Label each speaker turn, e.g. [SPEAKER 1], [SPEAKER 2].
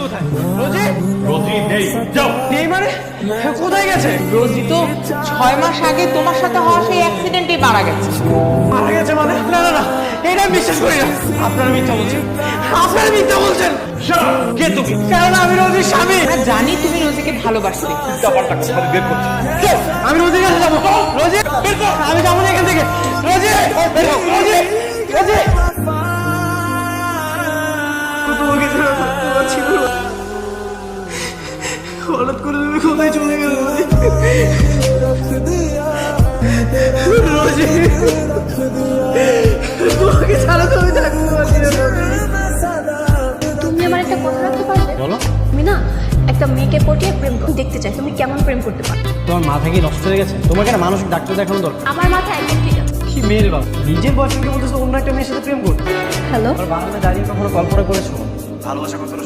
[SPEAKER 1] কোথায়? রোজি?
[SPEAKER 2] রোজি নেই, যাও।
[SPEAKER 1] নেই মানে? কোথায় গেছে?
[SPEAKER 3] রোজি তো 6 মাস আগে তোমার সাথে হওয়া সেই অ্যাক্সিডেন্টে মারা গেছে।
[SPEAKER 1] মারা গেছে মানে? না না না, এটা আমি বিশ্বাস করি না। আপনারা মিথ্যা বলছেন, আপনারা মিথ্যা বলছেন।
[SPEAKER 2] কে তুমি?
[SPEAKER 1] কারণ আমি রোজির স্বামী।
[SPEAKER 3] হ্যাঁ, জানি তুমি রোজিকে ভালোবাসতে।
[SPEAKER 2] ব্যাপারটা কোথায় বের করছি?
[SPEAKER 1] আমি রোজির কাছে যাবো। রোজি, আমি যাবো না এখান থেকে। রোজি, রোজি, রোজি। তোমাকে ছাড়া থাকতে পারছি না। হঠাৎ করে তুমি কোথায় চলে গেলে রোজি? রোজি, তোমাকে ছাড়া তো আমি থাকতে পারছি না।
[SPEAKER 4] তুমি আমার একটা কথা রাখতে পারবে?
[SPEAKER 1] বলো।
[SPEAKER 4] আমি না একটা মেয়েকে পটিয়ে প্রেম দেখতে চাই, তুমি কেমন প্রেম করতে পারো?
[SPEAKER 1] তোমার মাথা কি নষ্ট হয়ে গেছে? তোমাকে না মানসিক ডাক্তার দেখানো দরকার।
[SPEAKER 4] আমার মাথায় একদম ঠিক আছে।
[SPEAKER 1] কি মেয়ে বাবা, নিজের বয়ফ্রেন্ডকে বলতেছো অন্য একটা মেয়ের সাথে প্রেম করতে?
[SPEAKER 4] হ্যালো,
[SPEAKER 1] আর বারান্দায় দাঁড়িয়ে কখনো কল্পনা করেছো ভালোবাসা কতটা